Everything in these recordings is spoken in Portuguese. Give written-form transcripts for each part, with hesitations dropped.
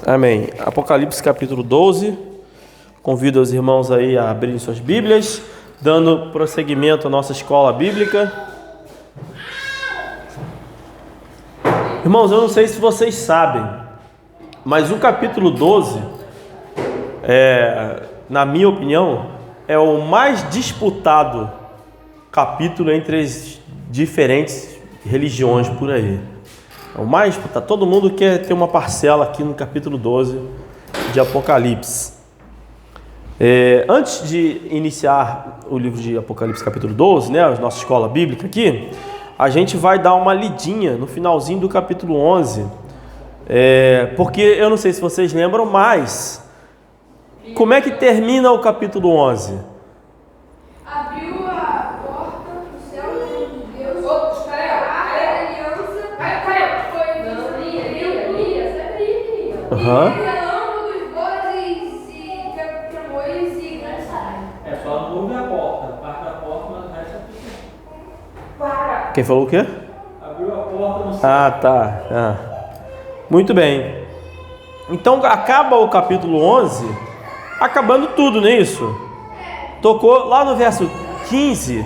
Amém. Apocalipse capítulo 12. Convido os irmãos aí a abrirem suas Bíblias, dando prosseguimento à nossa escola bíblica. Irmãos, eu não sei se vocês sabem, mas o capítulo 12, na minha opinião, é o mais disputado capítulo entre as diferentes religiões por aí. É o mais disputado. Todo mundo quer ter uma parcela aqui no capítulo 12 de Apocalipse. Antes de iniciar o livro de Apocalipse capítulo 12, né, a nossa escola bíblica aqui, a gente vai dar uma lidinha no finalzinho do capítulo 11, porque eu não sei se vocês lembram, mas como é que termina o capítulo 11? Abriu a porta do céu de Deus. Outros, relâmpago dos vozes e trambolhos e grandes raios. Só não ouve a porta, parte da porta, mas o resto Para. Quem falou o quê? abriu a porta no céu. Ah, tá. Muito bem. Então acaba o capítulo 11, acabando tudo, não é isso? Tocou lá no verso 15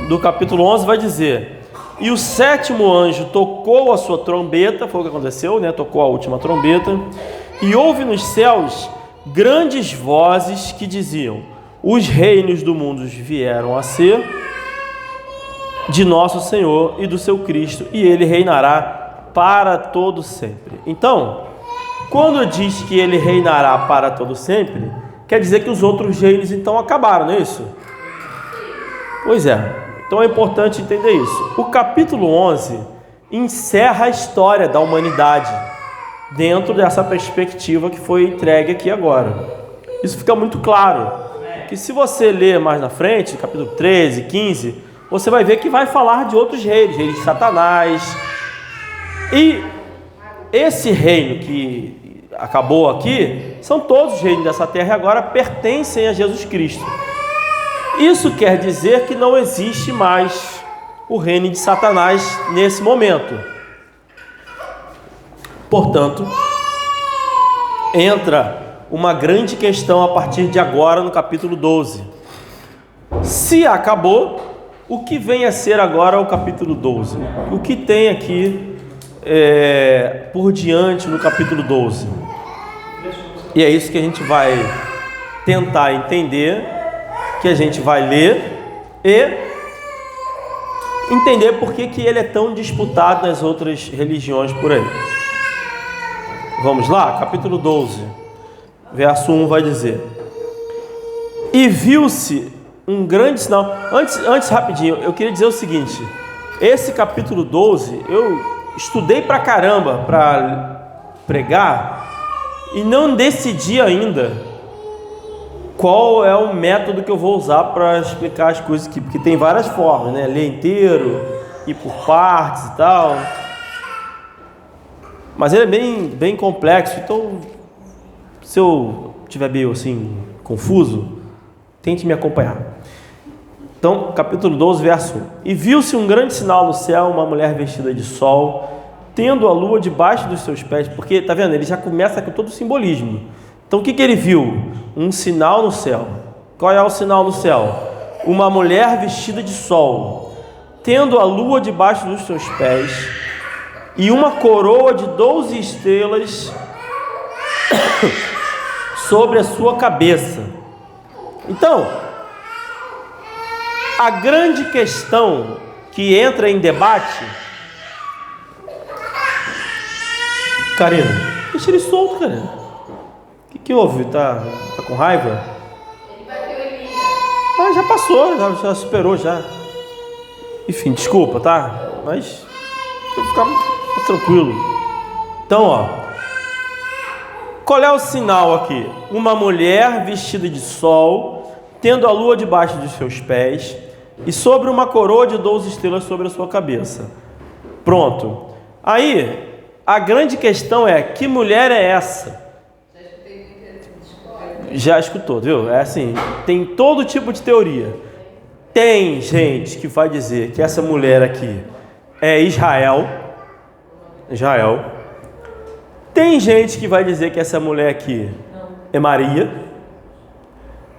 do capítulo 11, vai dizer: e o sétimo anjo tocou a sua trombeta, foi o que aconteceu, né? Tocou a última trombeta, e houve nos céus grandes vozes que diziam: os reinos do mundo vieram a ser de nosso Senhor e do seu Cristo, e ele reinará para todo sempre. Então, quando diz que ele reinará para todo sempre, quer dizer que os outros reinos então acabaram, não é isso? Pois é. Então é importante entender isso. O capítulo 11 encerra a história da humanidade dentro dessa perspectiva que foi entregue aqui agora. Isso fica muito claro, que se você ler mais na frente, capítulo 13, 15, você vai ver que vai falar de outros reinos, reino de Satanás. E esse reino que acabou aqui, são todos os reinos dessa terra e agora pertencem a Jesus Cristo. Isso quer dizer que não existe mais o reino de Satanás nesse momento. Portanto, entra uma grande questão a partir de agora no capítulo 12. Se acabou, o que vem a ser agora o capítulo 12? O que tem aqui por diante no capítulo 12? E é isso que a gente vai tentar entender, que a gente vai ler e entender por que ele é tão disputado nas outras religiões por aí. Vamos lá, capítulo 12, verso 1 vai dizer: e viu-se um grande sinal. Antes rapidinho, eu queria dizer o seguinte: esse capítulo 12, eu estudei pra caramba para pregar e não decidi ainda qual é o método que eu vou usar para explicar as coisas aqui, porque tem várias formas, né? Ler inteiro, ir por partes e tal. Mas ele é bem complexo, então se eu estiver meio assim confuso, tente me acompanhar. Então, capítulo 12, verso 1. E viu-se um grande sinal no céu, uma mulher vestida de sol, tendo a lua debaixo dos seus pés, porque, tá vendo? Ele já começa com todo o simbolismo. Então, o que ele viu? Um sinal no céu. Qual é o sinal no céu? Uma mulher vestida de sol, tendo a lua debaixo dos seus pés, e uma coroa de 12 estrelas sobre a sua cabeça. Então, a grande questão que entra em debate... Karina, deixa ele solto, Karina. O que houve? Tá com raiva? Ele bateu em mim. Ah, já passou, já superou já. Enfim, desculpa, tá? Mas vou ficar mais tranquilo. Então, qual é o sinal aqui? Uma mulher vestida de sol, tendo a lua debaixo dos seus pés, e sobre uma coroa de 12 estrelas sobre a sua cabeça. Pronto. Aí, a grande questão é: que mulher é essa? Já escutou, viu? É assim, tem todo tipo de teoria. Tem gente que vai dizer que essa mulher aqui é Israel. Tem gente que vai dizer que essa mulher aqui é Maria.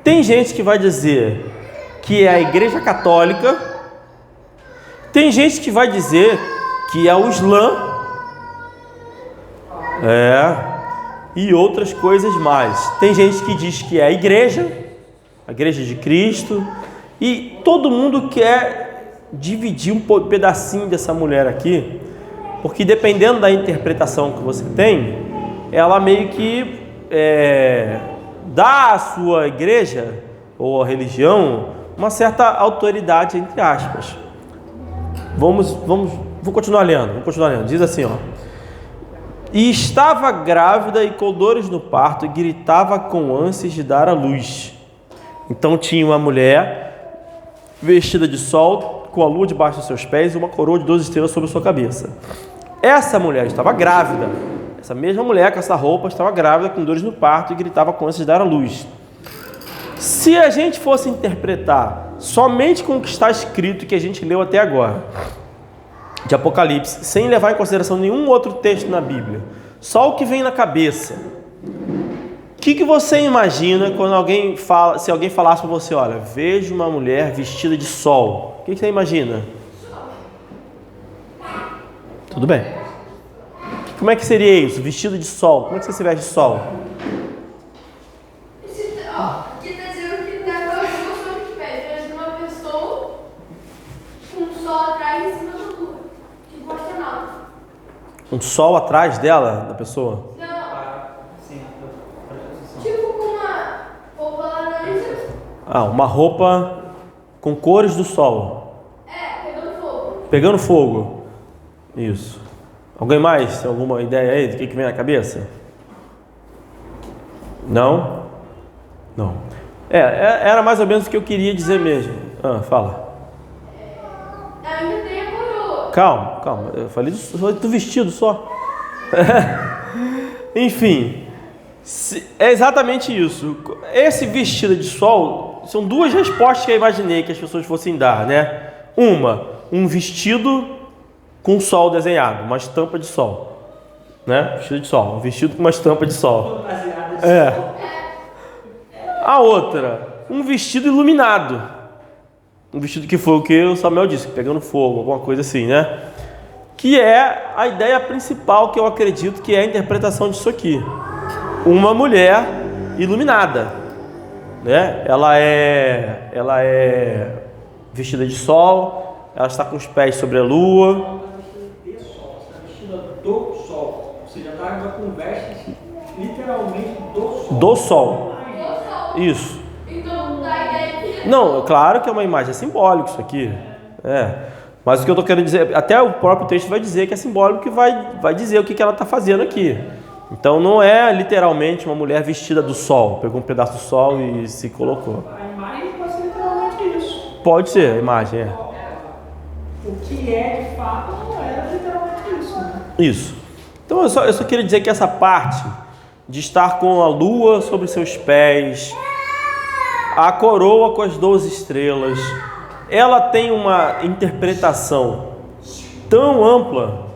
Tem gente que vai dizer que é a Igreja Católica. Tem gente que vai dizer que é o Islã. E outras coisas mais. Tem gente que diz que é a Igreja de Cristo. E todo mundo quer dividir um pedacinho dessa mulher aqui, porque dependendo da interpretação que você tem, ela meio que dá à sua igreja ou à religião uma certa autoridade, entre aspas. Vou continuar lendo. Diz assim, ó: e estava grávida e com dores no parto e gritava com ânsias de dar à luz. Então tinha uma mulher vestida de sol, com a lua debaixo dos seus pés e uma coroa de 12 estrelas sobre a sua cabeça. Essa mulher estava grávida. Essa mesma mulher com essa roupa estava grávida, com dores no parto e gritava com ânsias de dar à luz. Se a gente fosse interpretar somente com o que está escrito, que a gente leu até agora, de Apocalipse, sem levar em consideração nenhum outro texto na Bíblia, só o que vem na cabeça, o que você imagina quando se alguém falasse para você, olha, vejo uma mulher vestida de sol? O que você imagina? Tudo bem. Como é que seria isso? Vestido de sol. Como é que você se veste de sol? Aqui está dizendo que está com a lua sobre os pés. Mas uma pessoa com o sol atrás em cima da lua. Que mostra nada. Um sol atrás dela, da pessoa? Não. Tipo com uma roupa laranja. Uma roupa com cores do sol. Pegando fogo. Pegando fogo. Isso. Alguém mais? Tem alguma ideia aí do que vem na cabeça? Não? Não. Era mais ou menos o que eu queria dizer mesmo. Fala. Ainda tem a coroa. Calma. Eu falei do vestido só. Enfim. É exatamente isso. Esse vestido de sol, são duas respostas que eu imaginei que as pessoas fossem dar, né? Um vestido com sol desenhado, uma estampa de sol, né? Vestido de sol, um vestido com uma estampa de sol. A outra, um vestido iluminado, um vestido que foi o que o Samuel disse, pegando fogo, alguma coisa assim, né? Que é a ideia principal que eu acredito que é a interpretação disso aqui. Uma mulher iluminada, né? Ela é vestida de sol, ela está com os pés sobre a lua. Do sol. Ou seja, está com vestes literalmente do sol. Do sol. Isso. Então dá a ideia que... Não, claro que é uma imagem, é simbólico isso aqui. Mas o que eu estou querendo dizer, até o próprio texto vai dizer que é simbólico, que vai dizer o que ela está fazendo aqui. Então não é literalmente uma mulher vestida do sol, pegou um pedaço do sol e se colocou. A imagem pode ser literalmente isso. Pode ser, a imagem, O que é de fato não é literalmente isso, né? Isso. Então eu só queria dizer que essa parte de estar com a lua sobre seus pés, a coroa com as 12 estrelas, ela tem uma interpretação tão ampla,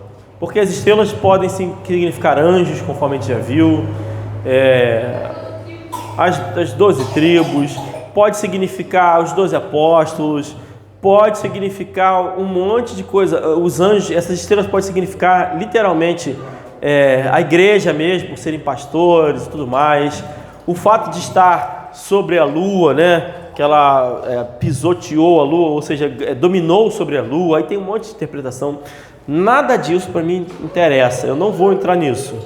porque as estrelas podem significar anjos, conforme a gente já viu, as 12 tribos, pode significar os 12 apóstolos, pode significar um monte de coisa. Os anjos, essas estrelas podem significar literalmente a igreja mesmo, por serem pastores e tudo mais. O fato de estar sobre a lua, né? Que ela pisoteou a lua, ou seja, dominou sobre a lua. Aí tem um monte de interpretação. Nada disso para mim interessa. Eu não vou entrar nisso.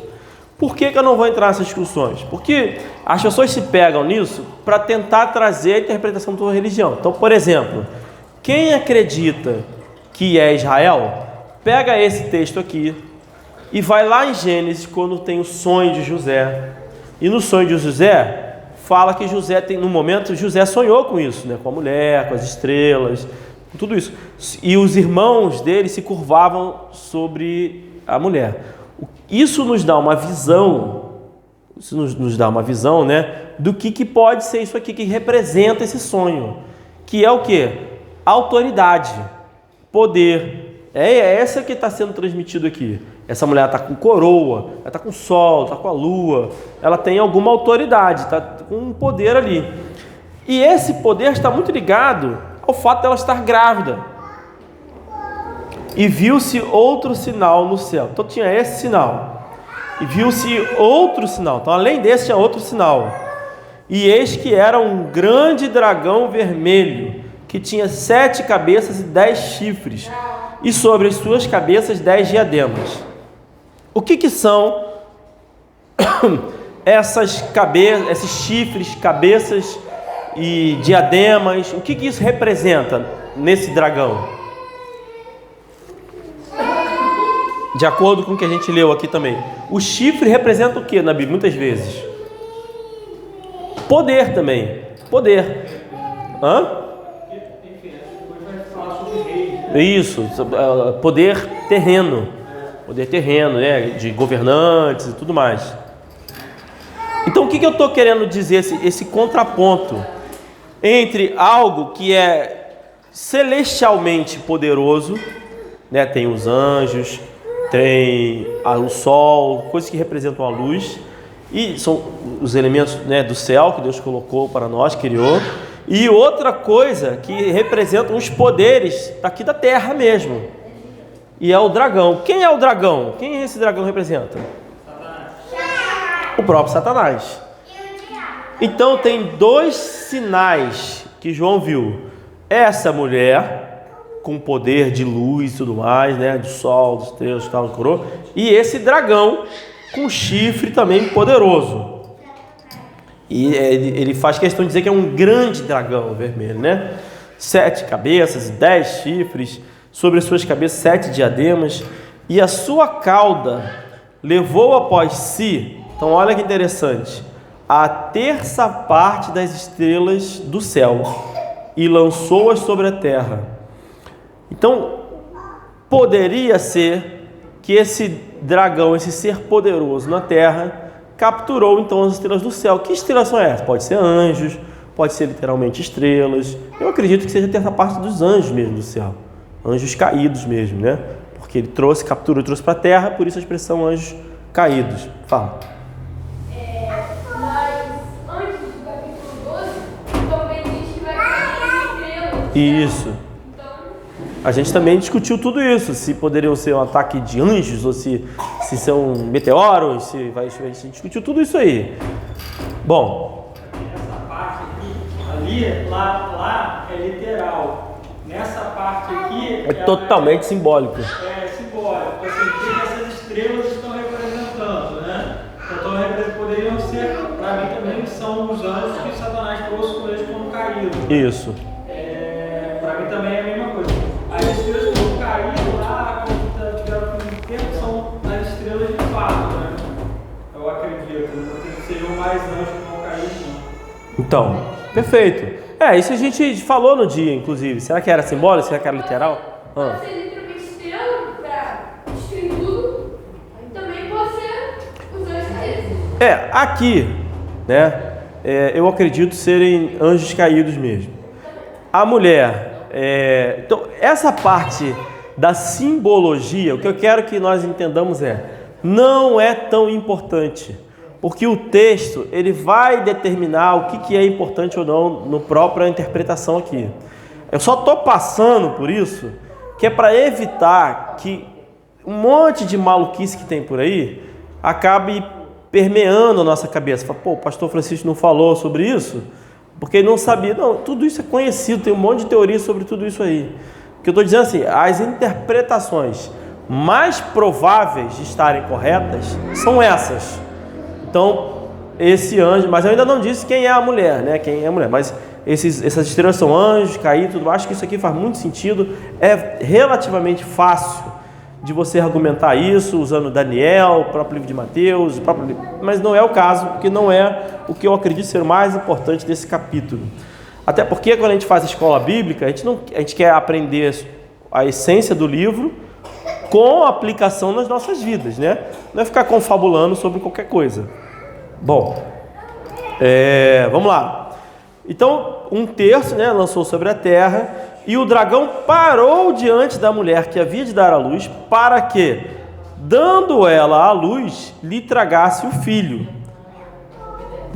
Por que eu não vou entrar nessas discussões? Porque as pessoas se pegam nisso para tentar trazer a interpretação da sua religião. Então, por exemplo, quem acredita que é Israel, pega esse texto aqui e vai lá em Gênesis, quando tem o sonho de José. E no sonho de José, fala que José no momento, José sonhou com isso, né? Com a mulher, com as estrelas, com tudo isso. E os irmãos dele se curvavam sobre a mulher. Isso nos dá uma visão, né? Do que pode ser isso aqui, que representa esse sonho. Que é o quê? Autoridade, poder. É essa que está sendo transmitido aqui. Essa mulher está com coroa, ela está com o sol, está com a lua, ela tem alguma autoridade, está com um poder ali. E esse poder está muito ligado ao fato dela estar grávida. E viu-se outro sinal no céu. Então tinha esse sinal. E viu-se outro sinal. Então além desse tinha outro sinal. E eis que era um grande dragão vermelho, que tinha 7 cabeças e 10 chifres, e sobre as suas cabeças 10 diademas. O que são esses chifres, cabeças e diademas? O que isso representa nesse dragão? De acordo com o que a gente leu aqui também. O chifre representa o que na Bíblia? Muitas vezes. Poder também. Poder. Isso. Poder terreno. Poder terreno, né? De governantes e tudo mais. Então o que eu estou querendo dizer? Esse contraponto entre algo que é celestialmente poderoso, né? Tem os anjos, tem o sol, coisas que representam a luz, e são os elementos, né, do céu que Deus colocou para nós, criou, e outra coisa que representam os poderes aqui da terra mesmo, e é o dragão. Quem é o dragão? Quem esse dragão representa? O próprio Satanás. Então tem 2 sinais que João viu: essa mulher com poder de luz e tudo mais, né, do sol, dos estrelas, tal, coroa, e esse dragão com chifre também poderoso. E ele faz questão de dizer que é um grande dragão vermelho, né? 7 cabeças, 10 chifres, sobre as suas cabeças 7 diademas, e a sua cauda levou após si, então olha que interessante, a 1/3 das estrelas do céu, e lançou-as sobre a terra. Então, poderia ser que esse dragão, esse ser poderoso na terra, capturou então as estrelas do céu. Que estrelas são essas? Pode ser anjos, pode ser literalmente estrelas. Eu acredito que seja a 1/3 dos anjos mesmo do céu. Anjos caídos mesmo, né? Porque ele capturou e trouxe para a terra, por isso a expressão anjos caídos. Fala. Mas antes do capítulo 12, também diz que vai cair estrelas. Isso. A gente também discutiu tudo isso, se poderiam ser um ataque de anjos, ou se são meteoros, a gente discutiu tudo isso aí. Bom. Essa parte aqui, lá é literal. Nessa parte aqui... É totalmente simbólico. É simbólico. Assim, o que essas estrelas estão representando, né? Então poderiam ser, para mim também, são os anjos que Satanás trouxe com eles quando caíram. Isso. Para mim também é a mesma coisa. As estrelas que vão cair lá, quando tiveram um tempo, são as estrelas de fato, né? Eu acredito. Não tem que sejam mais anjos que vão cair, não. Então, perfeito. Isso a gente falou no dia, inclusive. Será que era simbólico? Será que era literal? Pode ser literalmente estrela para destruir tudo. Também pode ser os anjos caídos. Aqui, né? Eu acredito serem anjos caídos mesmo. A mulher... Então, essa parte da simbologia, o que eu quero que nós entendamos não é tão importante, porque o texto ele vai determinar o que é importante ou não na própria interpretação aqui. Eu só estou passando por isso, que é para evitar que um monte de maluquice que tem por aí acabe permeando a nossa cabeça. Fala, o pastor Francisco não falou sobre isso? Porque ele não sabia. Não, tudo isso é conhecido, tem um monte de teoria sobre tudo isso aí. O que eu estou dizendo assim, as interpretações mais prováveis de estarem corretas são essas. Então, esse anjo, mas eu ainda não disse quem é a mulher, né? Quem é a mulher, mas essas estrelas são anjos, caídos, tudo. Acho que isso aqui faz muito sentido. É relativamente fácil de você argumentar isso usando Daniel, o próprio livro de Mateus, mas não é o caso, porque não é o que eu acredito ser o mais importante desse capítulo. Até porque quando a gente faz a escola bíblica, a gente quer aprender a essência do livro com aplicação nas nossas vidas, né? Não é ficar confabulando sobre qualquer coisa. Bom, vamos lá. Então, 1/3, né, lançou sobre a terra, e o dragão parou diante da mulher que havia de dar à luz, para que dando ela à luz, lhe tragasse o filho.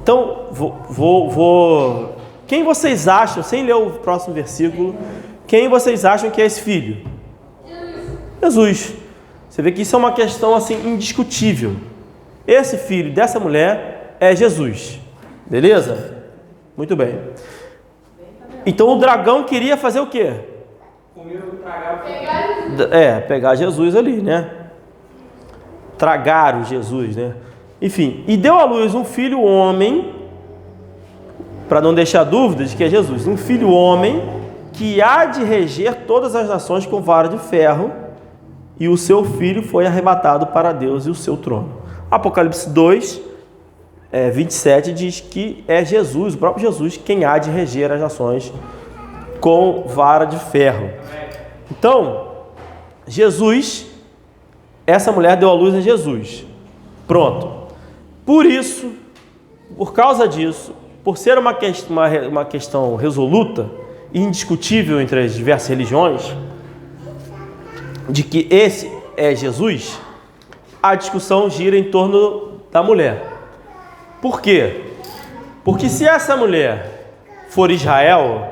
Então, quem vocês acham, sem ler o próximo versículo, quem vocês acham que é esse filho? Jesus. Você vê que isso é uma questão assim indiscutível. Esse filho dessa mulher é Jesus. Beleza? Muito bem. Então o dragão queria fazer o quê? Pegar Jesus ali, né? Tragar o Jesus, né? Enfim, e deu à luz um filho homem, para não deixar dúvida de que é Jesus, um filho homem que há de reger todas as nações com vara de ferro, e o seu filho foi arrebatado para Deus e o seu trono. Apocalipse 2, 27 diz que é Jesus, o próprio Jesus, quem há de reger as nações com vara de ferro. Então, Jesus, essa mulher deu à luz a Jesus. Pronto. Por isso, por causa disso, por ser uma questão resoluta e indiscutível entre as diversas religiões, de que esse é Jesus, a discussão gira em torno da mulher. Por quê? Porque se essa mulher for Israel,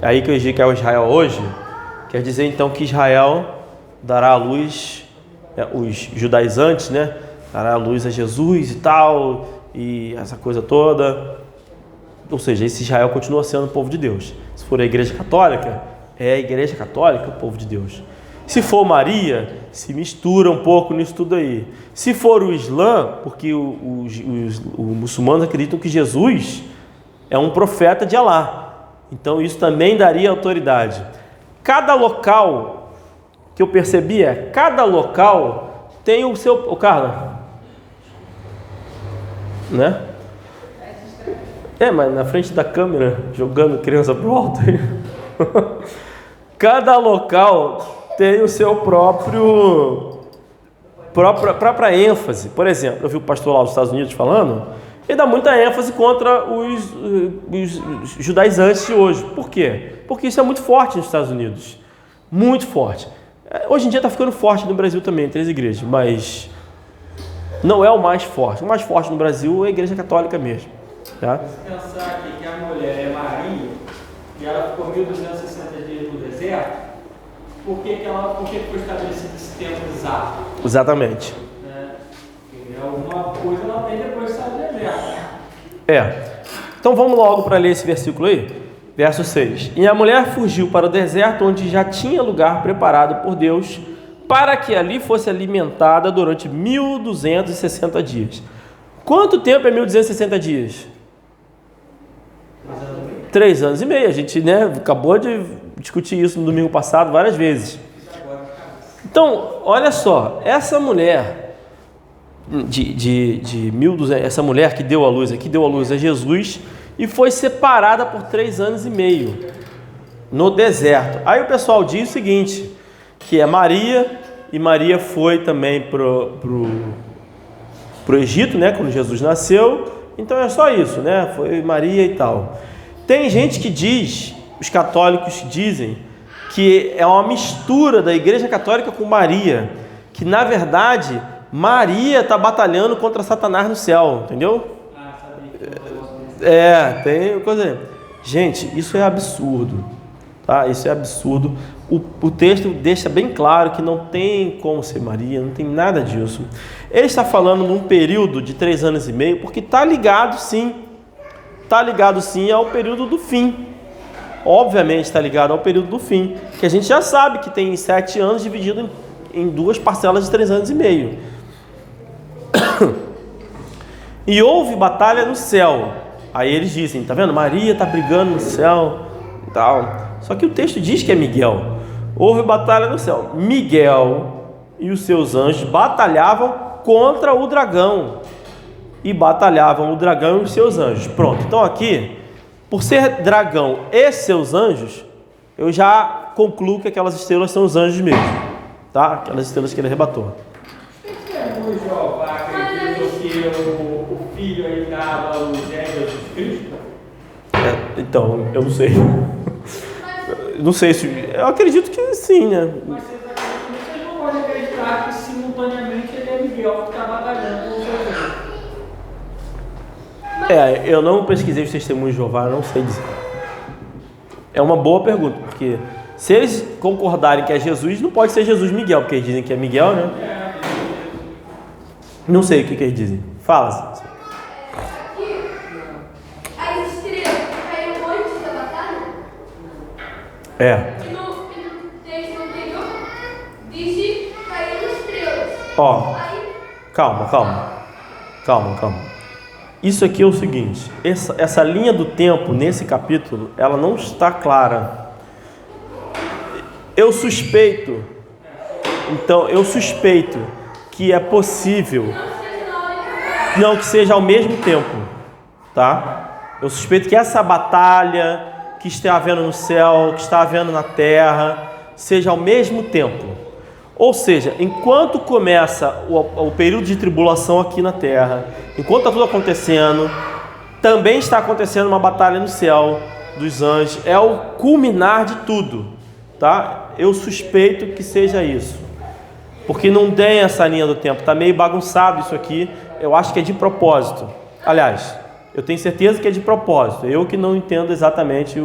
aí que eu digo que é o Israel hoje, quer dizer então que Israel dará à luz, os judaizantes, né? Dará à luz a Jesus e tal, e essa coisa toda. Ou seja, esse Israel continua sendo o povo de Deus. Se for a igreja católica, é a igreja católica o povo de Deus. Se for Maria, se mistura um pouco nisso tudo aí. Se for o Islã, porque os muçulmanos acreditam que Jesus é um profeta de Alá. Então isso também daria autoridade. Cada local, que eu percebi cada local tem o seu... Carla, né? Mas na frente da câmera, jogando criança pro alto aí. Cada local tem o seu própria ênfase. Por exemplo, eu vi o pastor lá dos Estados Unidos falando, ele dá muita ênfase contra os judaizantes de hoje. Por quê? Porque isso é muito forte nos Estados Unidos. Muito forte. Hoje em dia está ficando forte no Brasil também, entre as igrejas, mas não é o mais forte. O mais forte no Brasil é a igreja católica mesmo. Tá? Se pensar aqui que a mulher é Maria e ela ficou 1260 dias no deserto, por que foi estabelecido esse tempo exato? Exatamente. Alguma coisa ela tem depois de sair do deserto. Então vamos logo para ler esse versículo aí. Verso 6. E a mulher fugiu para o deserto, onde já tinha lugar preparado por Deus, para que ali fosse alimentada durante 1260 dias. Quanto tempo é 1260 dias? 3 anos e meio. A gente acabou de discutir isso no domingo passado várias vezes. Então, olha só, essa mulher de 1200, essa mulher que deu à luz a Jesus e foi separada por 3 anos e meio no deserto. Aí o pessoal diz o seguinte, que é Maria, e Maria foi também pro Egito, né, quando Jesus nasceu. Então é só isso, né? Foi Maria e tal. Tem gente que diz, os católicos dizem, que é uma mistura da igreja católica com Maria, que na verdade Maria está batalhando contra Satanás no céu, entendeu? Tem coisa aí. Gente, isso é absurdo, tá? Isso é absurdo. O texto deixa bem claro que não tem como ser Maria, não tem nada disso. Ele está falando num período de 3 anos e meio, porque está ligado sim ao período do fim. Obviamente está ligado ao período do fim, que a gente já sabe que tem 7 anos dividido em 2 parcelas de 3 anos e meio. E houve batalha no céu. Aí eles dizem, tá vendo? Maria está brigando no céu e tal. Só que o texto diz que é Miguel. Houve batalha no céu. Miguel e os seus anjos batalhavam contra o dragão. E batalhavam o dragão e os seus anjos. Pronto, então aqui, por ser dragão e seus anjos, eu já concluo que aquelas estrelas são os anjos mesmo, tá? Aquelas estrelas que ele arrebatou. O Jeová acreditou que o filho aí dava o Jesus Cristo? Então, eu não sei. Não sei se... Eu acredito que sim, né? Mas vocês não podem acreditar que se simultaneamente ele é Miguel que está batalhando com o seu Deus. Eu não pesquisei os testemunhos de Jeová, não sei dizer. É uma boa pergunta, porque se eles concordarem que é Jesus, não pode ser Jesus Miguel, porque eles dizem que é Miguel, né? Não sei o que eles dizem. Fala. Aqui, as estrelas caíram antes da batalha? E no texto anterior, diz que caíram estrelas. Aí, Calma. Isso aqui é o seguinte, essa linha do tempo nesse capítulo, ela não está clara. Eu suspeito que é possível não que seja ao mesmo tempo, tá? Eu suspeito que essa batalha que está havendo no céu, que está havendo na terra, seja ao mesmo tempo. Ou seja, enquanto começa o período de tribulação aqui na terra, enquanto está tudo acontecendo, também está acontecendo uma batalha no céu dos anjos. É o culminar de tudo, tá? Eu suspeito que seja isso, porque não tem essa linha do tempo, está meio bagunçado isso aqui. Eu acho que é de propósito. Aliás, eu tenho certeza que é de propósito. Eu que não entendo exatamente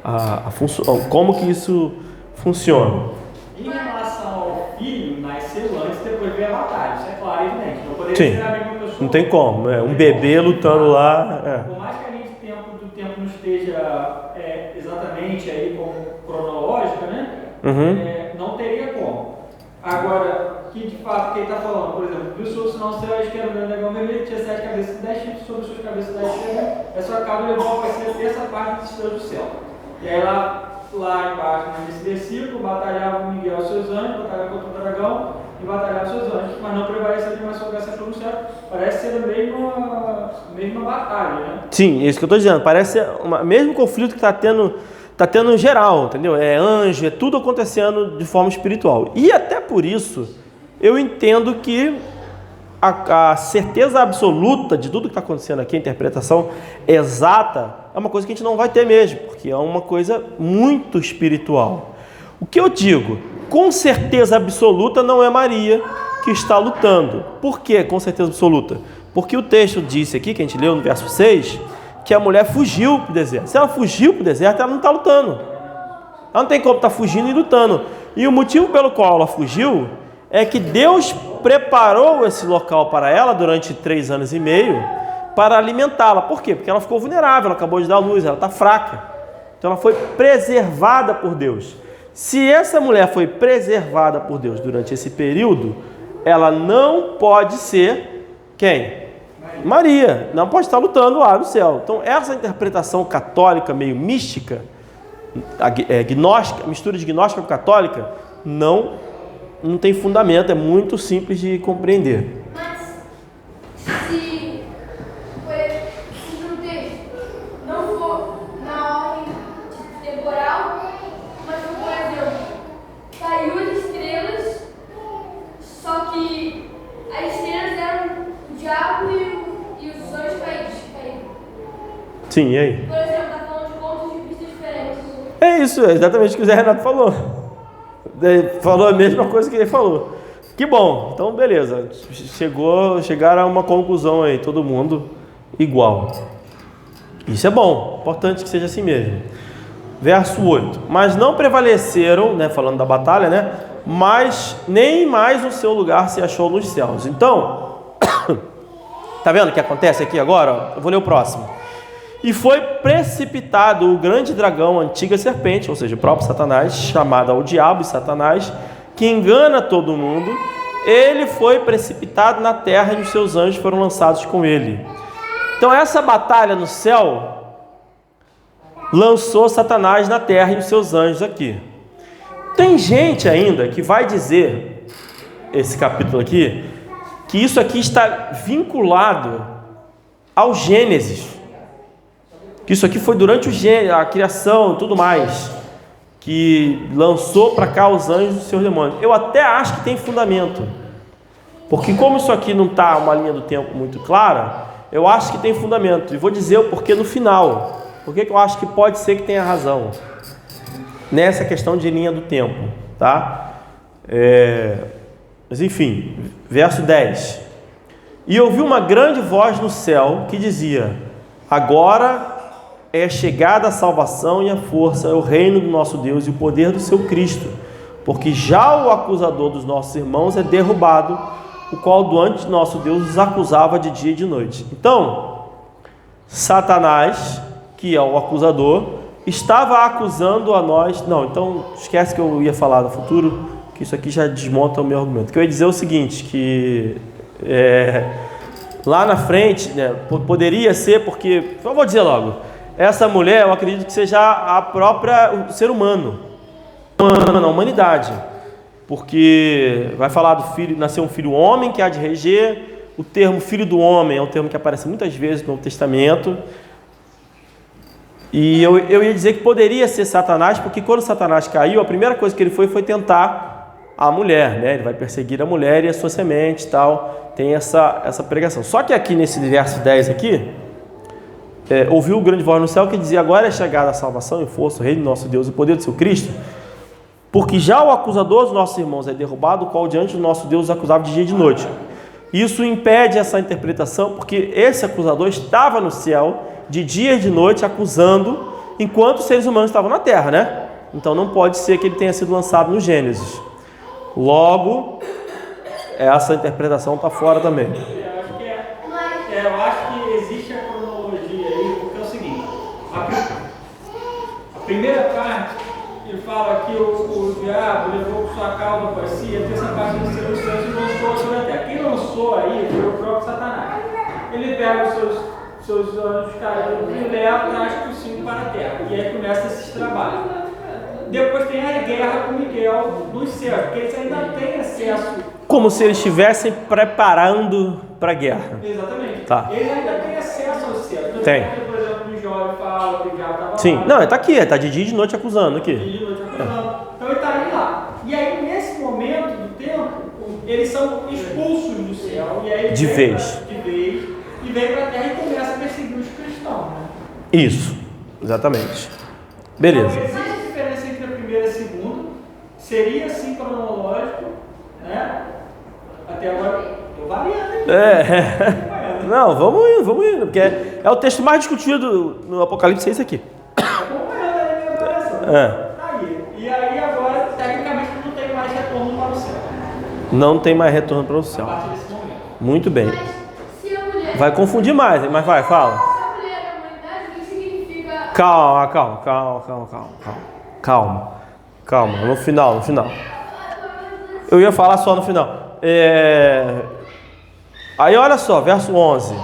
a função, como que isso funciona. Em relação ao filho, nasceu antes e depois veio a batalha. Isso é claro e evidente. Não poderia Sim, ser a mesma pessoa. não tem como. Um bebê lutando lá. Por mais que a linha do tempo não esteja exatamente aí como cronológica, né? Não teria como. Agora, que de fato, quem está falando, por exemplo, viu o seu sinal no céu, que era um dragão vermelho, tinha 7 cabeças e 10 chifres, sobre suas cabeças 10 chifres, essa cauda levou vai ser a terça parte das estrelas do céu. E aí lá embaixo, nesse versículo, batalhava Miguel e seus anjos, batalhava contra o dragão e batalhava seus anjos, mas não prevaleceu mais sobre essa no céu. Parece ser a mesma batalha, né? Sim, é isso que eu estou dizendo. Parece ser o mesmo conflito que está tendo em geral, entendeu? É anjo, é tudo acontecendo de forma espiritual. E até por isso, eu entendo que a certeza absoluta de tudo que está acontecendo aqui, a interpretação exata, é uma coisa que a gente não vai ter mesmo, porque é uma coisa muito espiritual. O que eu digo, com certeza absoluta não é Maria que está lutando. Por que com certeza absoluta? Porque o texto disse aqui, que a gente leu no verso 6, que a mulher fugiu para o deserto. Se ela fugiu para o deserto, ela não está lutando. Ela não tem como estar fugindo e lutando. E o motivo pelo qual ela fugiu é que Deus preparou esse local para ela durante 3 anos e meio para alimentá-la. Por quê? Porque ela ficou vulnerável, ela acabou de dar luz, ela está fraca. Então ela foi preservada por Deus. Se essa mulher foi preservada por Deus durante esse período, ela não pode ser quem? Maria. Não pode estar lutando lá no céu. Então essa interpretação católica meio mística, gnóstica, mistura de gnóstica com católica, não tem fundamento, é muito simples de compreender. mas se no texto não for na ordem temporal, mas for, por exemplo, caiu as estrelas, só que as estrelas eram o diabo e os anjos caíram. Sim, e aí? Por exemplo, está falando de pontos de vista diferentes. É isso, é exatamente o que o Zé Renato falou. Ele falou a mesma coisa que ele falou. Que bom, então beleza. Chegaram a uma conclusão aí, todo mundo igual. Isso é bom, importante que seja assim mesmo. Verso 8. Mas não prevaleceram, né, falando da batalha, né? Mas nem mais o seu lugar se achou nos céus. Então, tá vendo o que acontece aqui agora? Eu vou ler o próximo. E foi precipitado o grande dragão, a antiga serpente, ou seja, o próprio Satanás, chamado ao diabo e Satanás, que engana todo mundo. Ele foi precipitado na terra e os seus anjos foram lançados com ele. Então essa batalha no céu lançou Satanás na terra e os seus anjos aqui. Tem gente ainda que vai dizer, esse capítulo aqui, que isso aqui está vinculado ao Gênesis. Que isso aqui foi durante a criação e tudo mais, que lançou para cá os anjos e os seus demônios. Eu até acho que tem fundamento, porque como isso aqui não está uma linha do tempo muito clara, eu acho que tem fundamento, e vou dizer o porquê no final. Por que eu acho que pode ser que tenha razão nessa questão de linha do tempo, tá? Mas enfim, verso 10. E ouvi uma grande voz no céu que dizia: agora é chegada a salvação e a força, é o reino do nosso Deus e o poder do seu Cristo, porque já o acusador dos nossos irmãos é derrubado, o qual doante de nosso Deus os acusava de dia e de noite. Então, Satanás, que é o acusador, estava acusando a nós. Não, então esquece que eu ia falar no futuro, que isso aqui já desmonta o meu argumento. O que eu ia dizer é o seguinte, que lá na frente, né, poderia ser, porque, eu vou dizer logo, essa mulher, eu acredito que seja a própria, o ser humano, a humanidade, porque vai falar do filho, nasceu um filho homem que há de reger. O termo filho do homem é um termo que aparece muitas vezes no Novo Testamento, e eu ia dizer que poderia ser Satanás, porque quando Satanás caiu, a primeira coisa que ele foi tentar a mulher, né? Ele vai perseguir a mulher e a sua semente e tal, tem essa pregação. Só que aqui nesse verso 10 aqui, ouviu o grande voz no céu que dizia: agora é chegada a salvação e força, o reino do nosso Deus e o poder do seu Cristo, porque já o acusador dos nossos irmãos é derrubado, o qual diante do nosso Deus os acusava de dia e de noite. Isso impede essa interpretação, porque esse acusador estava no céu de dia e de noite acusando, enquanto os seres humanos estavam na terra, né? Então não pode ser que ele tenha sido lançado no Gênesis. Logo, essa interpretação está fora também. Eu acho que existe a cronologia aí, porque é o seguinte: a primeira parte, ele fala que o diabo levou sua cauda para si, a terça parte dos seus santos e lançou sobre a terra. Quem lançou aí foi o próprio Satanás. Ele pega os seus anjos caídos e leva, traz os 5 para a terra. E aí começa esse trabalho. Depois tem a guerra com Miguel nos céus, porque eles ainda têm acesso. Como se eles estivessem preparando para a guerra. Exatamente. Tá. Eles ainda têm acesso aos céus. Então, tem. Por exemplo, o Jó fala que o diabo estava lá. Sim, não, ele está aqui, ele está de dia e de noite acusando aqui. De dia e de noite acusando. Então ele está ali lá. E aí, nesse momento do tempo, eles são expulsos do céu. E aí de vez. E vem para a terra e começa a perseguir os cristãos. Né? Isso, exatamente. Beleza. Então, existe diferença entre a primeira e a segunda. Seria assim cronológico, né? Até agora eu variando, hein? Não, vamos indo, porque é o texto mais discutido no Apocalipse, é isso aqui. Acompanhando a minha preparação. Tá aí. E aí agora, tecnicamente, não tem mais retorno para o céu. Não tem mais retorno para o céu. A partir desse momento. Muito bem. Mas se a mulher... Vai confundir mais, hein? Mas vai, fala. Se a mulher é a humanidade, o que significa... Calma, no final. Eu ia falar só no final. Aí olha só, verso 11.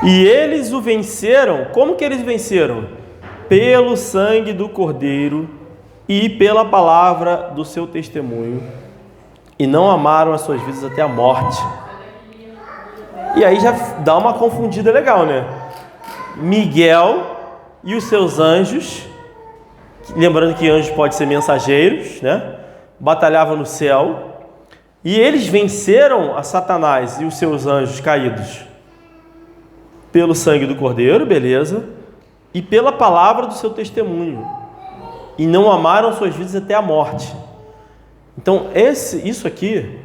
E eles o venceram. Como que eles venceram? Pelo sangue do Cordeiro e pela palavra do seu testemunho, e não amaram as suas vidas até a morte. E aí já dá uma confundida legal, né? Miguel e os seus anjos, lembrando que anjos podem ser mensageiros, né? Batalhavam no céu, e eles venceram a Satanás e os seus anjos caídos pelo sangue do Cordeiro, beleza, e pela palavra do seu testemunho, e não amaram suas vidas até a morte. Então isso aqui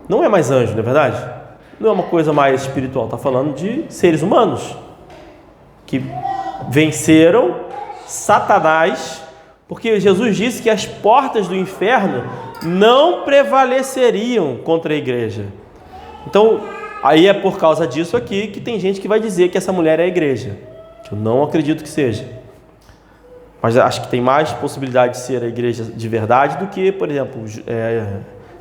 não é mais anjo, não é verdade? Não é uma coisa mais espiritual, está falando de seres humanos que venceram Satanás, porque Jesus disse que as portas do inferno não prevaleceriam contra a igreja. Então, aí é por causa disso aqui que tem gente que vai dizer que essa mulher é a igreja, que eu não acredito que seja. Mas acho que tem mais possibilidade de ser a igreja de verdade do que, por exemplo,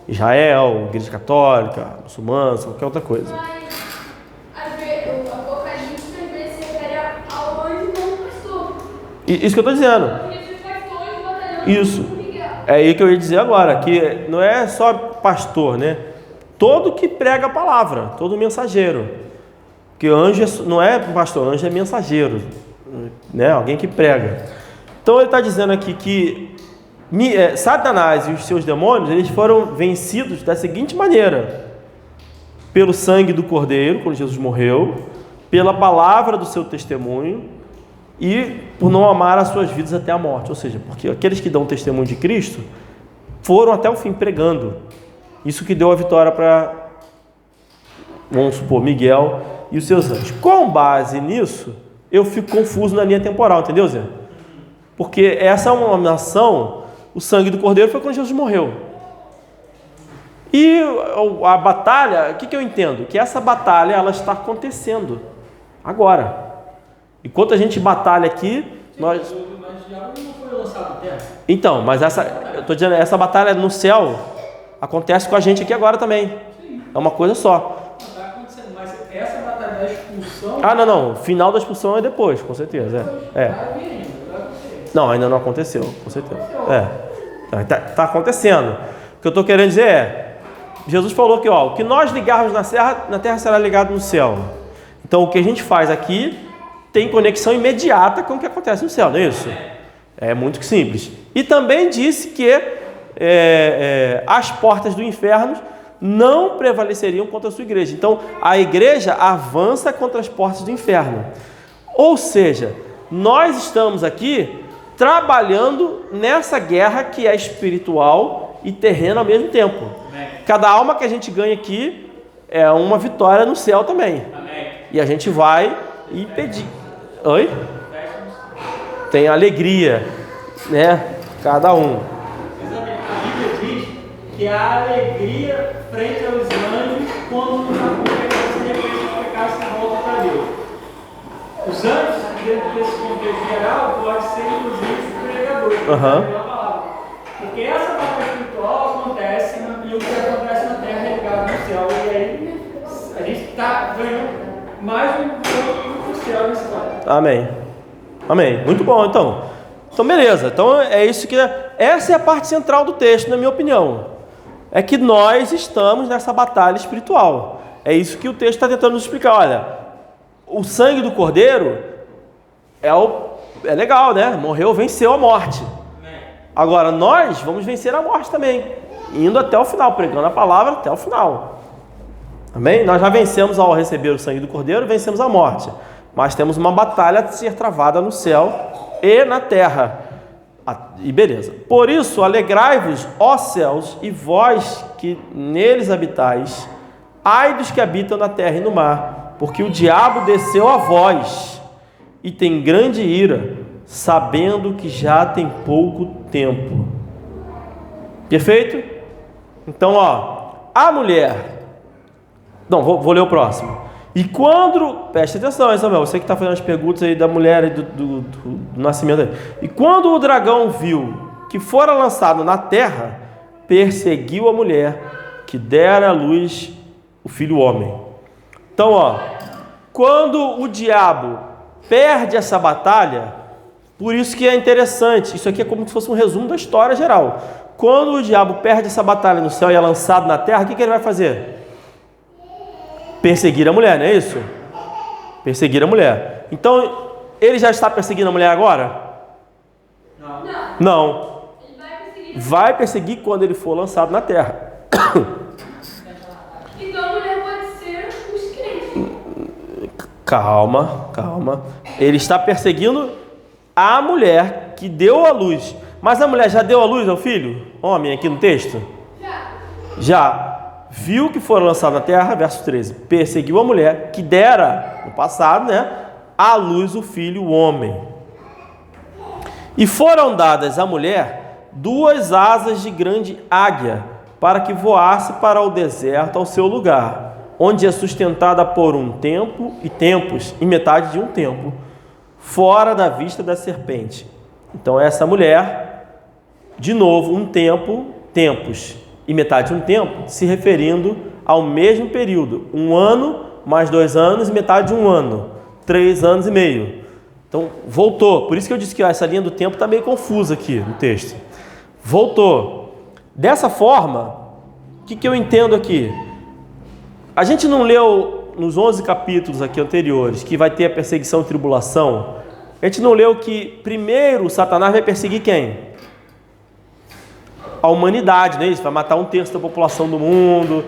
Israel, igreja católica, muçulmana, qualquer outra coisa. Mas o Apocalipse às vezes se refere ao anjo como pastor. Isso que eu estou dizendo. Porque se pastor e batalhando Isso. com Miguel. É aí que eu ia dizer agora, que não é só pastor, né? Todo que prega a palavra, todo mensageiro. Porque anjo não é pastor, anjo é mensageiro, né? Alguém que prega. Então ele está dizendo aqui que Satanás e os seus demônios, eles foram vencidos da seguinte maneira: pelo sangue do Cordeiro, quando Jesus morreu, pela palavra do seu testemunho e por não amar as suas vidas até a morte. Ou seja, porque aqueles que dão testemunho de Cristo foram até o fim pregando, Isso que deu a vitória para, vamos supor, Miguel e os seus anjos. Com base nisso, eu fico confuso na linha temporal, entendeu, Zé? Porque essa é uma nação, o sangue do Cordeiro foi quando Jesus morreu. E a batalha, o que eu entendo? Que essa batalha, ela está acontecendo agora. Enquanto a gente batalha aqui, Mas o diabo não foi lançado na terra. Então, mas eu estou dizendo, essa batalha no céu acontece com a gente aqui agora também. Sim. É uma coisa só. Não está acontecendo, mas essa batalha da expulsão... Não. O final da expulsão é depois, com certeza. Vai vir ainda, vai acontecer. Não, ainda não aconteceu, com certeza. Tá acontecendo. O que eu estou querendo dizer é, Jesus falou que o que nós ligarmos na terra será ligado no céu. Então, o que a gente faz aqui tem conexão imediata com o que acontece no céu, não é isso? É muito simples. E também disse que as portas do inferno não prevaleceriam contra a sua igreja. Então, a igreja avança contra as portas do inferno. Ou seja, nós estamos aqui trabalhando nessa guerra que é espiritual e terrena ao mesmo tempo. Cada alma que a gente ganha aqui é uma vitória no céu também. E a gente vai impedir. Oi? Tem alegria, né? Cada um. Exatamente. A Bíblia diz que há alegria frente aos anjos quando o pecado se arrepende, o pecado se volta para Deus. Os anjos, dentro desse contexto geral, pode ser inclusive os pregadores, pela palavra. Porque essa batalha espiritual acontece e o que acontece na terra é ligado no céu. E aí a gente está ganhando mais um ponto do céu nesse lado. Amém. Muito bom, então. Então, beleza. Então, é isso que... Essa é a parte central do texto, na minha opinião. É que nós estamos nessa batalha espiritual. É isso que o texto está tentando nos explicar. Olha, o sangue do Cordeiro é legal, né? Morreu, venceu a morte. Agora, nós vamos vencer a morte também. Indo até o final, pregando a palavra até o final. Amém? Nós já vencemos ao receber o sangue do Cordeiro, vencemos a morte. Mas temos uma batalha a ser travada no céu e na terra. E beleza. Por isso, alegrai-vos, ó céus, e vós que neles habitais, ai dos que habitam na terra e no mar, porque o diabo desceu a vós e tem grande ira, sabendo que já tem pouco tempo. Perfeito? Então, a mulher... Não, vou ler o próximo. E quando... Preste atenção, hein, Samuel? Você que está fazendo as perguntas aí da mulher e do nascimento aí. E quando o dragão viu que fora lançado na terra, perseguiu a mulher que dera à luz o filho homem. Então, quando o diabo perde essa batalha, por isso que é interessante, isso aqui é como se fosse um resumo da história geral. Quando o diabo perde essa batalha no céu e é lançado na terra, o que ele vai fazer? Perseguir a mulher, não é isso? Perseguir a mulher. Então, ele já está perseguindo a mulher agora? Não. Ele vai perseguir quando ele for lançado na terra. Então a mulher pode ser os crentes. Calma. Ele está perseguindo a mulher que deu a luz. Mas a mulher já deu a luz ao filho? Homem, aqui no texto? Já. Viu que foram lançados na terra, verso 13, perseguiu a mulher que dera, no passado, né, à luz o filho, o homem. E foram dadas à mulher 2 asas de grande águia, para que voasse para o deserto ao seu lugar, onde é sustentada por um tempo e tempos, e metade de um tempo, fora da vista da serpente. Então essa mulher, de novo, um tempo, tempos, e metade de um tempo, se referindo ao mesmo período, 1 ano, mais 2 anos e metade de 1 ano, 3 anos e meio. Então, voltou. Por isso que eu disse que essa linha do tempo está meio confusa aqui no texto. Voltou. Dessa forma, o que eu entendo aqui? A gente não leu nos 11 capítulos aqui anteriores que vai ter a perseguição e tribulação. A gente não leu que primeiro Satanás vai perseguir quem? A humanidade, né? Isso vai matar 1/3 da população do mundo,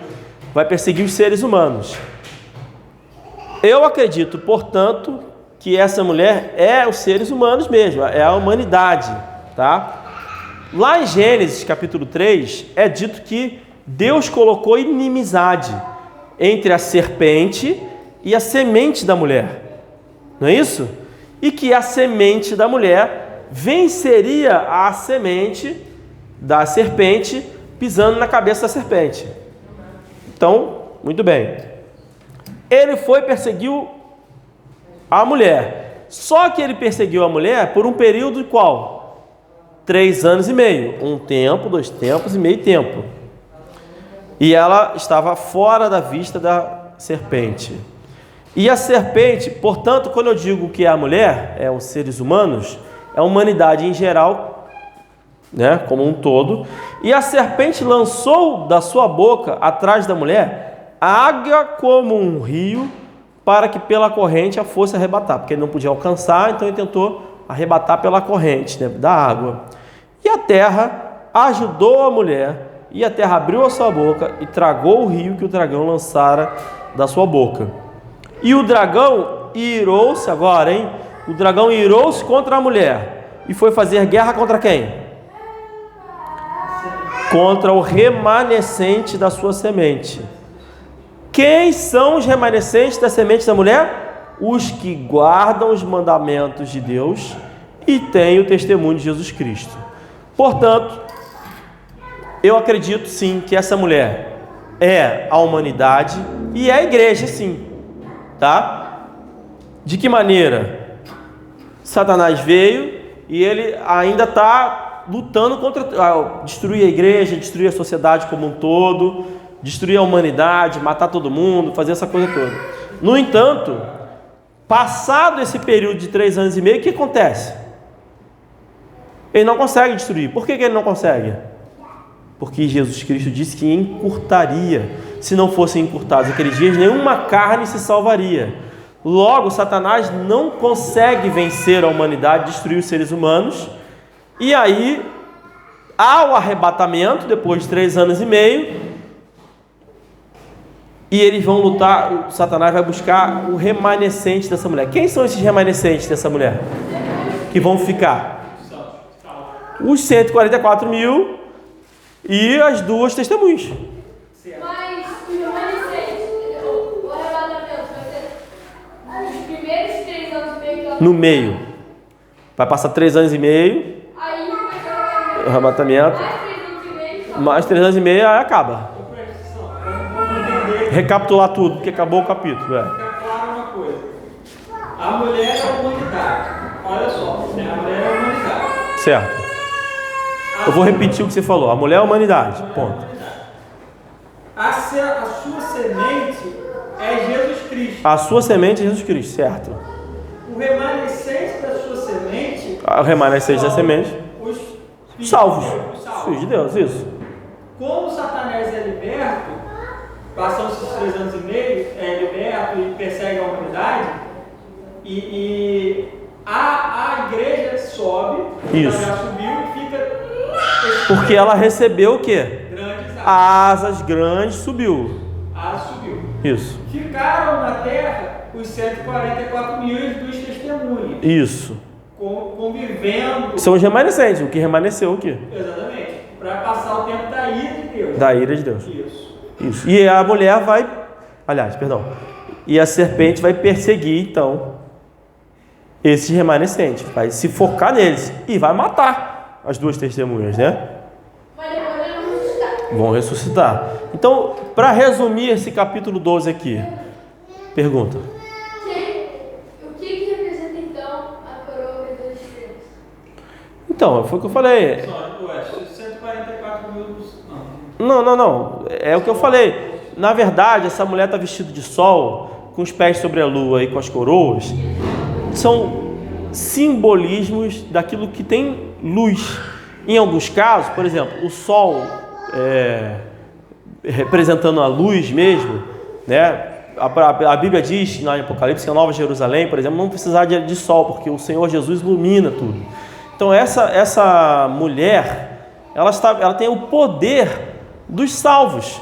vai perseguir os seres humanos. Eu acredito, portanto, que essa mulher é os seres humanos mesmo, é a humanidade, tá? Lá em Gênesis capítulo 3 é dito que Deus colocou inimizade entre a serpente e a semente da mulher. Não é isso? E que a semente da mulher venceria a semente da serpente, pisando na cabeça da serpente. Então, muito bem. Ele foi e perseguiu a mulher. Só que ele perseguiu a mulher por um período de qual? 3 anos e meio. 1 tempo, 2 tempos e meio tempo. E ela estava fora da vista da serpente. E a serpente, portanto, quando eu digo que é a mulher, é os seres humanos, é a humanidade em geral, né, como um todo. E a serpente lançou da sua boca, atrás da mulher, água como um rio, para que pela corrente a fosse arrebatar, porque ele não podia alcançar, então ele tentou arrebatar pela corrente, né, da água. E a terra ajudou a mulher, e a terra abriu a sua boca e tragou o rio que o dragão lançara da sua boca. E o dragão irou-se agora, hein? O dragão irou-se contra a mulher e foi fazer guerra contra quem? Contra o remanescente da sua semente. Quem são os remanescentes da semente da mulher? Os que guardam os mandamentos de Deus e têm o testemunho de Jesus Cristo. Portanto, eu acredito sim que essa mulher é a humanidade e é a igreja, sim. Tá? De que maneira? Satanás veio e ele ainda está lutando contra destruir a igreja, destruir a sociedade como um todo, destruir a humanidade, matar todo mundo, fazer essa coisa toda. No entanto, passado esse período de 3 anos e meio, o que acontece? Ele não consegue destruir. Por que ele não consegue? Porque Jesus Cristo disse que encurtaria. Se não fossem encurtados aqueles dias, nenhuma carne se salvaria. Logo, Satanás não consegue vencer a humanidade, destruir os seres humanos. E aí, há o arrebatamento, depois de 3 anos e meio, e eles vão lutar, o Satanás vai buscar o remanescente dessa mulher. Quem são esses remanescentes dessa mulher? Que vão ficar? Os 144 mil e as 2 testemunhas. Mas o remanescente, o arrebatamento vai ser os primeiros 3 anos e meio que ela... No meio. Vai passar 3 anos e meio. Aí vai ter O arrebatamento. mais 3 anos e meio. Mais 3 anos e meio, aí acaba. Recapitular tudo, porque acabou o capítulo. É. Fica claro uma coisa. A mulher é a humanidade. Olha só, a mulher é a humanidade. Certo. Eu vou repetir o que você falou. A mulher é a humanidade. Ponto. A sua semente é Jesus Cristo. A sua semente é Jesus Cristo, certo. O remanescente da sua semente... O remanescente da semente. Os filhos Salvos. de Deus, Os filhos de Deus, isso. Como Satanás é liberto, passando esses 3 anos e meio, é liberto e persegue a humanidade, e a igreja sobe, Isso. já subiu e fica... Porque ela recebeu o quê? Grandes Asas grandes, subiu. subiu. Isso. Ficaram na terra os 144 mil dos testemunhas, Isso. convivendo. São os remanescentes, o que remanesceu aqui. Exatamente. Para passar o tempo da ira de Deus. Da ira de Deus. Isso. Isso. E a mulher vai... Aliás, perdão. E a serpente vai perseguir, então, esses remanescentes. Vai se focar neles. E vai matar as 2 testemunhas, né? Mas depois eles vão ressuscitar. Vão ressuscitar. Então, para resumir esse capítulo 12 aqui, pergunta. O que representa então a coroa das 2 estrelas? Então, foi o que eu falei. 144 mil. Não. É o que eu falei. Na verdade, essa mulher está vestida de sol, com os pés sobre a lua e com as coroas. São simbolismos daquilo que tem luz. Em alguns casos, por exemplo, o sol representando a luz mesmo, né? A Bíblia diz na Apocalipse que a Nova Jerusalém, por exemplo, não precisar de sol, porque o Senhor Jesus ilumina tudo. Então essa mulher, ela tem o poder dos salvos,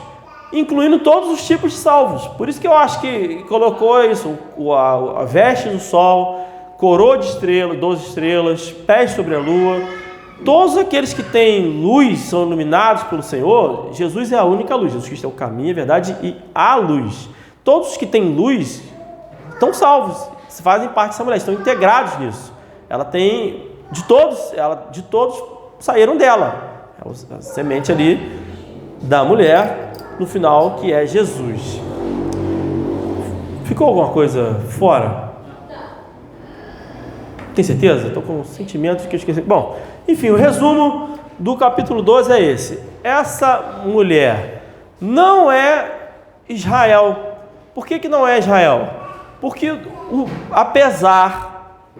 incluindo todos os tipos de salvos. Por isso que eu acho que colocou isso, a veste do sol, coroa de estrelas, 12 estrelas, pés sobre a lua, Todos aqueles que têm luz são iluminados pelo Senhor. Jesus é a única luz. Jesus Cristo é o caminho, a verdade e a luz. Todos os que têm luz estão salvos, fazem parte dessa mulher, estão integrados nisso. Ela tem, de todos saíram dela. É a semente ali da mulher, no final, que é Jesus. Ficou alguma coisa fora? Tem certeza? Estou com sentimentos que eu esqueci. Bom, enfim, o resumo do capítulo 12 é esse. Essa mulher não é Israel. Por que não é Israel? Porque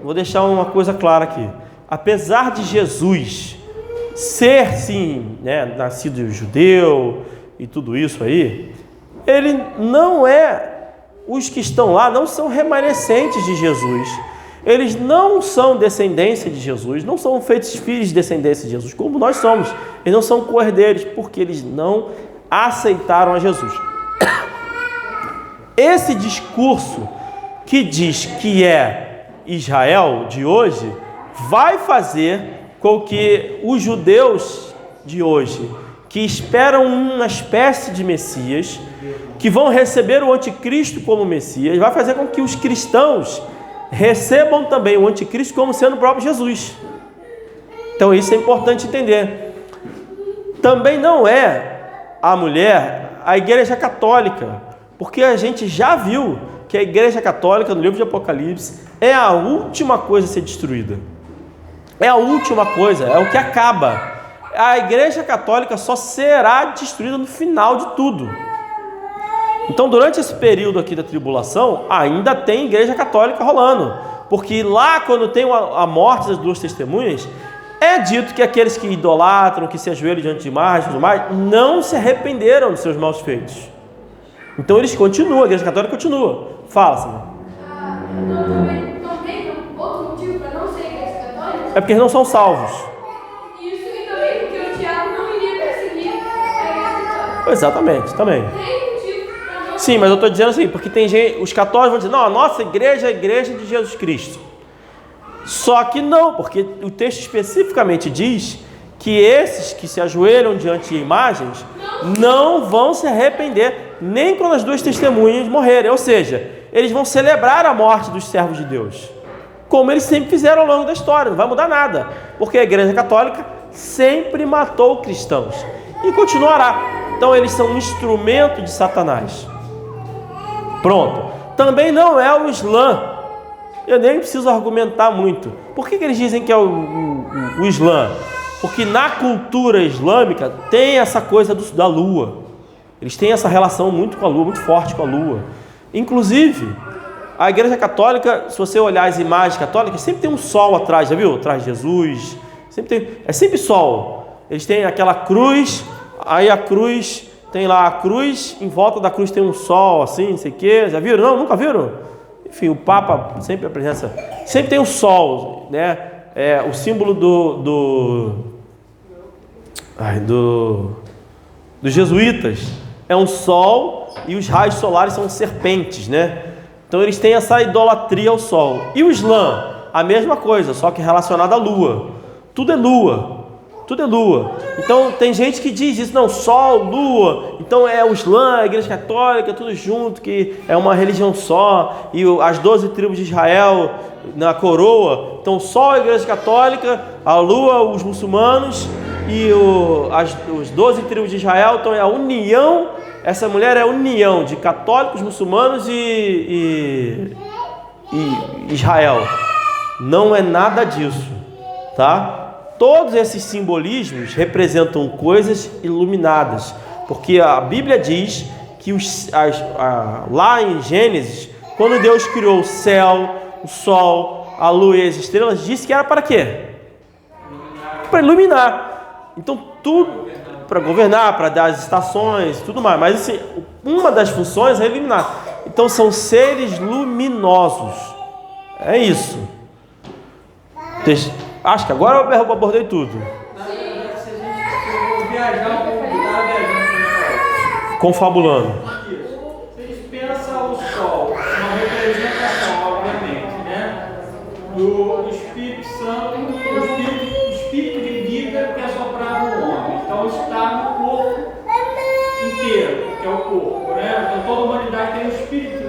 vou deixar uma coisa clara aqui, apesar de Jesus ser, sim, nascido judeu e tudo isso aí, ele não os que estão lá não são remanescentes de Jesus, eles não são descendência de Jesus, não são feitos filhos de descendência de Jesus, como nós somos, eles não são co-herdeiros, porque eles não aceitaram a Jesus. Esse discurso que diz que é Israel de hoje, vai fazer com que os judeus de hoje, que esperam uma espécie de Messias, que vão receber o anticristo como Messias, vai fazer com que os cristãos recebam também o anticristo como sendo o próprio Jesus. Então isso é importante entender. Também não é a mulher a Igreja Católica, porque a gente já viu que a Igreja Católica, no livro de Apocalipse, é a última coisa a ser destruída. É a última coisa, é o que acaba. A Igreja Católica só será destruída no final de tudo. Então, durante esse período aqui da tribulação, ainda tem Igreja Católica rolando. Porque lá, quando tem a morte das duas testemunhas, é dito que aqueles que idolatram, que se ajoelham diante de imagens e tudo mais, não se arrependeram de seus maus feitos. Então, eles continuam, a Igreja Católica continua. Fala, Samir. Também outro motivo para não ser Igreja Católica é porque eles não são salvos. Isso e também porque o diabo não iria perseguir a Igreja Católica. Exatamente, também. Tem motivo para não. Sim, mas eu estou dizendo assim, porque tem gente, os católicos vão dizer, não, a nossa igreja é a igreja de Jesus Cristo. Só que não, porque o texto especificamente diz que esses que se ajoelham diante de imagens não vão se arrepender, nem quando as duas testemunhas morrerem. Ou seja, eles vão celebrar a morte dos servos de Deus, como eles sempre fizeram ao longo da história, não vai mudar nada, porque a Igreja Católica sempre matou cristãos e continuará. Então eles são um instrumento de Satanás. Pronto. Também não é o Islã. Eu nem preciso argumentar muito. Por que eles dizem que é o Islã? Porque na cultura islâmica tem essa coisa da lua. Eles têm essa relação muito com a lua, muito forte com a lua. Inclusive, a Igreja Católica, se você olhar as imagens católicas, sempre tem um sol atrás, já viu? Atrás de Jesus. É sempre sol. Eles têm aquela cruz, aí a cruz, tem lá a cruz, em volta da cruz tem um sol, assim, não sei o quê. Já viram? Não, nunca viram? Enfim, o Papa sempre apresenta, sempre tem um sol, né? É o símbolo dos jesuítas. É um sol e os raios solares são serpentes, né? Então eles têm essa idolatria ao sol. E o Islã, a mesma coisa, só que relacionada à lua. Tudo é lua. Tudo é lua. Então tem gente que diz isso, não, sol, lua. Então é o Islã, a Igreja Católica, tudo junto, que é uma religião só. E as 12 tribos de Israel na coroa. Então o sol, a Igreja Católica, a lua, os muçulmanos e os 12 tribos de Israel. Então é a união. Essa mulher é a união de católicos, muçulmanos e Israel. Não é nada disso, tá? Todos esses simbolismos representam coisas iluminadas, porque a Bíblia diz que lá em Gênesis, quando Deus criou o céu, o sol, a lua e as estrelas, disse que era para quê? Para iluminar. Então tudo para governar, para dar as estações, tudo mais. Mas assim, uma das funções é iluminar. Então são seres luminosos. É isso. Acho que agora eu abordei tudo. Na verdade, se a gente viajar um pouco, viajando. Confabulando. Se a gente pensa o Sol, uma representação, obviamente, né? Do Espírito Santo, o Espírito de é o corpo, né? Então toda a humanidade tem um espírito.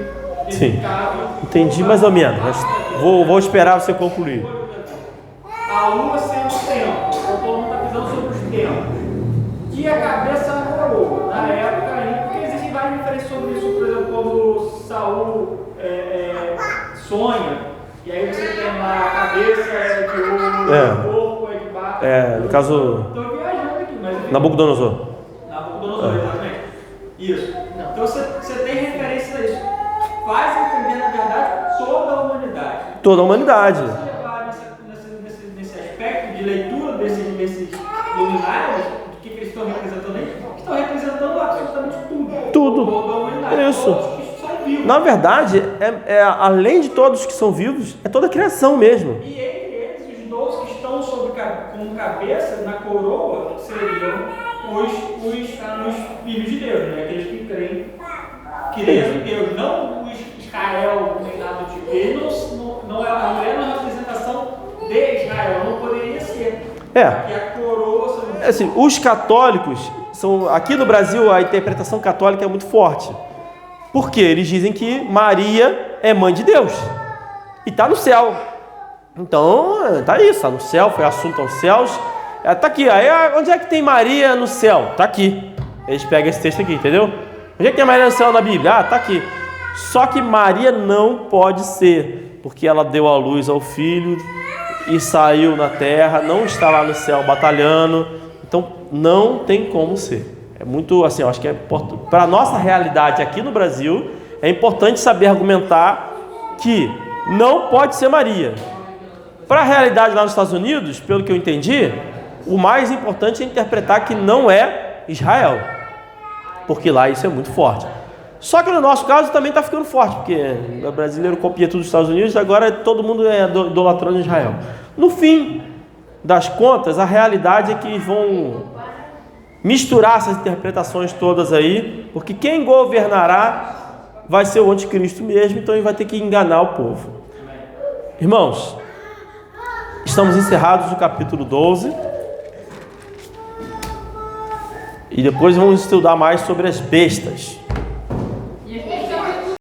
Sim. Entendi mais ou menos, mas vou esperar você concluir. A lua sendo o templo, então todo mundo está pisando sobre os templos. E a cabeça na coroa. Na época ainda, porque existem várias referências sobre isso, por exemplo, quando Saul sonha, e aí você tem lá a cabeça de ouro, o corpo é de barro. No caso. Estou viajando aqui, mas. Nabucodonosor. Nabucodonosor, exatamente. Isso. Então você tem referência a isso. Faz entender, na verdade, toda a humanidade. Toda a humanidade. Se você levar nesse aspecto de leitura desses luminares, o que eles estão representando aí? Estão representando absolutamente tudo. Tudo. Toda a humanidade. Isso. Todos que são vivos. Na verdade, além de todos que são vivos, é toda a criação mesmo. E entre eles, os 12 que estão como cabeça na coroa seriam os filhos de Deus, né? Aqueles que creem em Deus, não os Israel, nem nada do tipo. Ele não é a mulher, não é a representação de Israel, não poderia ser. Porque a coroa. Assim, os católicos são. Aqui no Brasil, a interpretação católica é muito forte. Porque eles dizem que Maria é mãe de Deus e está no céu. Então, tá isso, está no céu, foi assunto aos céus. Tá aqui, aí onde é que tem Maria no céu? Tá aqui. Eles pegam esse texto aqui, entendeu? Onde é que tem Maria no céu na Bíblia? Tá aqui. Só que Maria não pode ser, porque ela deu à luz ao filho e saiu na terra, não está lá no céu batalhando. Então, não tem como ser. É muito, assim, eu acho que é importante. Para a nossa realidade aqui no Brasil, é importante saber argumentar que não pode ser Maria. Para a realidade lá nos Estados Unidos, pelo que eu entendi, o mais importante é interpretar que não é Israel, porque lá isso é muito forte. Só que no nosso caso também está ficando forte, porque o brasileiro copia tudo dos Estados Unidos, agora todo mundo é idolatrando Israel. No fim das contas, a realidade é que vão misturar essas interpretações todas aí, porque quem governará vai ser o anticristo mesmo, então ele vai ter que enganar o povo. Irmãos, estamos encerrados no capítulo 12 e depois vamos estudar mais sobre as bestas.